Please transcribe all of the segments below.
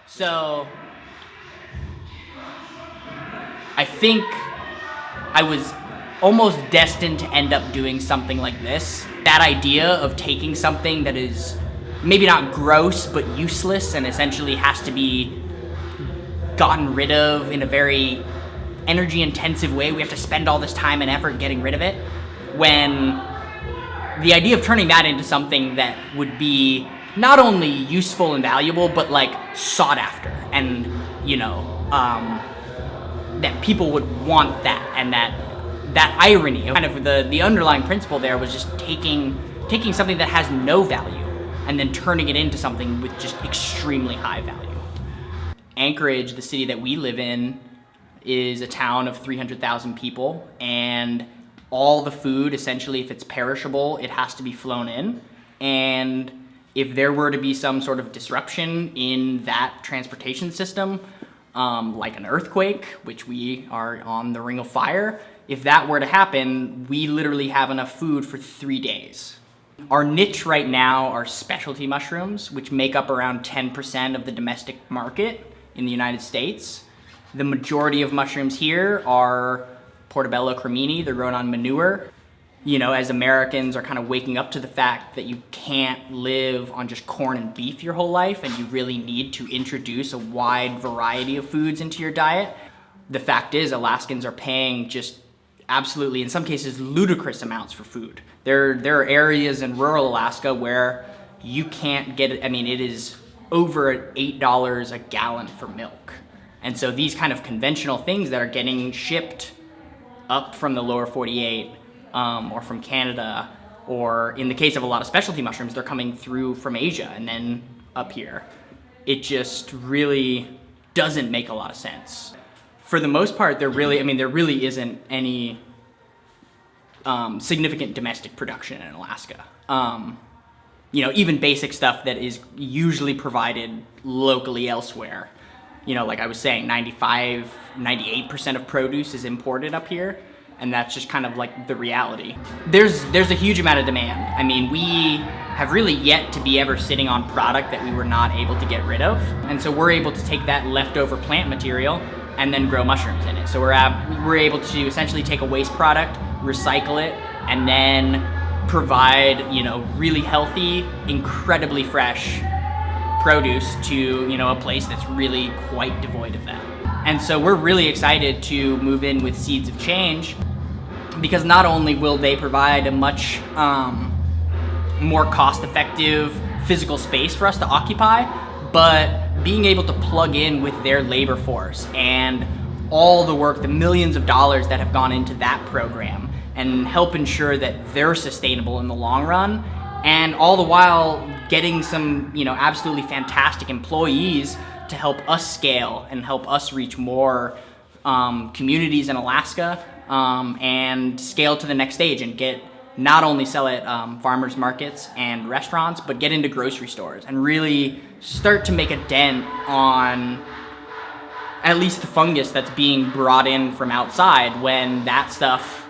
So I think I was almost destined to end up doing something like this. That idea of taking something that is maybe not gross, but useless and essentially has to be gotten rid of in a very energy intensive way. We have to spend all this time and effort getting rid of it. When the idea of turning that into something that would be not only useful and valuable, but like sought after, and that people would want that, and that irony of kind of the underlying principle there was just taking something that has no value and then turning it into something with just extremely high value. Anchorage, the city that we live in, is a town of 300,000 people, and all the food, essentially, if it's perishable, it has to be flown in. And if there were to be some sort of disruption in that transportation system, like an earthquake, which we are on the ring of fire, if that were to happen, we literally have enough food for 3 days. Our niche right now are specialty mushrooms, which make up around 10% of the domestic market in the United States. The majority of mushrooms here are Portobello cremini. They're grown on manure. As Americans are kind of waking up to the fact that you can't live on just corn and beef your whole life, and you really need to introduce a wide variety of foods into your diet. The fact is, Alaskans are paying just absolutely, in some cases, ludicrous amounts for food. There are areas in rural Alaska where you can't get it. I mean, it is over $8 a gallon for milk. And so these kind of conventional things that are getting shipped up from the lower 48 or from Canada, or in the case of a lot of specialty mushrooms, they're coming through from Asia and then up here. It just really doesn't make a lot of sense. For the most part, there really isn't any significant domestic production in Alaska. Even basic stuff that is usually provided locally elsewhere. Like I was saying, 98% of produce is imported up here, and that's just kind of like the reality. There's a huge amount of demand. I mean, we have really yet to be ever sitting on product that we were not able to get rid of. And so we're able to take that leftover plant material and then grow mushrooms in it. So we're able to essentially take a waste product, recycle it, and then provide, really healthy, incredibly fresh produce to, a place that's really quite devoid of that. And so we're really excited to move in with Seeds of Change, because not only will they provide a much more cost-effective physical space for us to occupy, but being able to plug in with their labor force and all the work, the millions of dollars that have gone into that program, and help ensure that they're sustainable in the long run, and all the while getting some, absolutely fantastic employees to help us scale and help us reach more communities in Alaska, and scale to the next stage and get not only sell at farmers markets and restaurants, but get into grocery stores and really start to make a dent on at least the fungus that's being brought in from outside, when that stuff,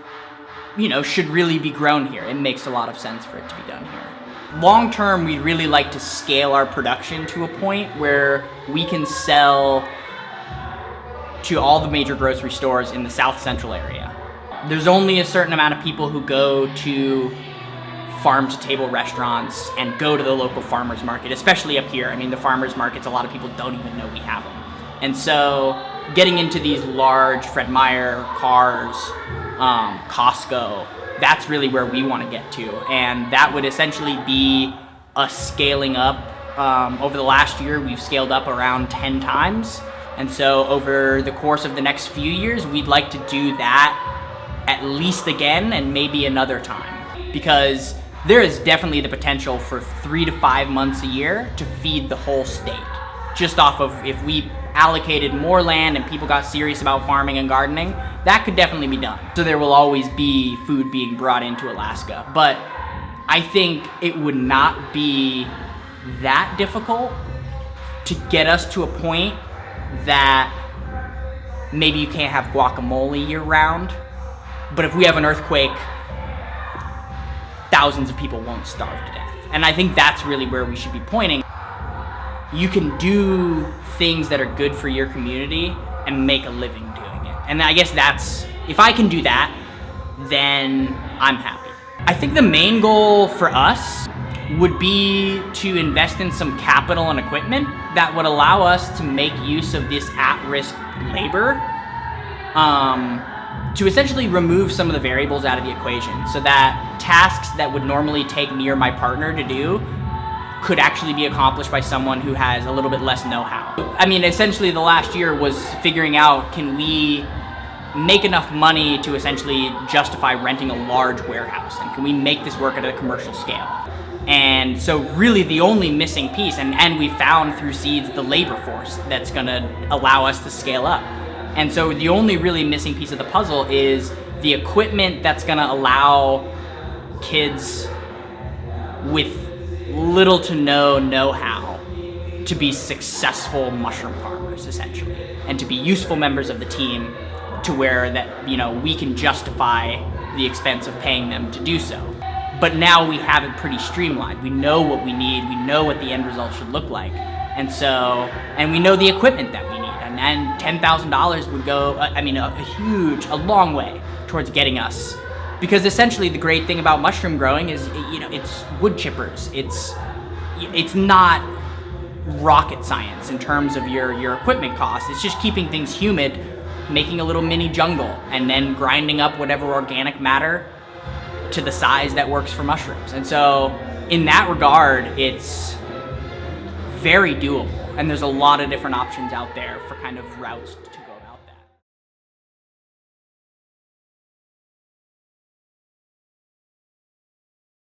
should really be grown here. It makes a lot of sense for it to be done here. Long term, we'd really like to scale our production to a point where we can sell to all the major grocery stores in the South Central area. There's only a certain amount of people who go to farm-to-table restaurants and go to the local farmers market, especially up here. I mean, the farmers markets, a lot of people don't even know we have them. And so getting into these large Fred Meyer, Cars, Costco, that's really where we want to get to. And that would essentially be us scaling up. Over the last year, we've scaled up around 10 times. And so over the course of the next few years, we'd like to do that at least again, and maybe another time. Because there is definitely the potential for 3 to 5 months a year to feed the whole state. Just off of, if we allocated more land and people got serious about farming and gardening, that could definitely be done. So there will always be food being brought into Alaska. But I think it would not be that difficult to get us to a point that maybe you can't have guacamole year round, but if we have an earthquake, thousands of people won't starve to death. And I think that's really where we should be pointing. you can do things that are good for your community and make a living doing it. And I guess that's, if I can do that, then I'm happy. I think the main goal for us would be to invest in some capital and equipment that would allow us to make use of this at-risk labor, to essentially remove some of the variables out of the equation so that tasks that would normally take me or my partner to do could actually be accomplished by someone who has a little bit less know-how. I mean, essentially the last year was figuring out, can we make enough money to essentially justify renting a large warehouse, and can we make this work at a commercial scale? And so really the only missing piece, and we found through seeds the labor force that's gonna allow us to scale up. And so the only really missing piece of the puzzle is the equipment that's gonna allow kids with little to no know-how to be successful mushroom farmers, essentially, and to be useful members of the team, to where that, you know, we can justify the expense of paying them to do so. But now we have it pretty streamlined. We know what we need, we know what the end result should look like. And so, and we know the equipment that we need. And $10,000 would go, a long way towards getting us. Because essentially the great thing about mushroom growing is, you know, it's wood chippers. It's not rocket science in terms of your equipment costs. It's just keeping things humid, making a little mini jungle, and then grinding up whatever organic matter to the size that works for mushrooms. And so in that regard, it's very doable. And there's a lot of different options out there for kind of routes to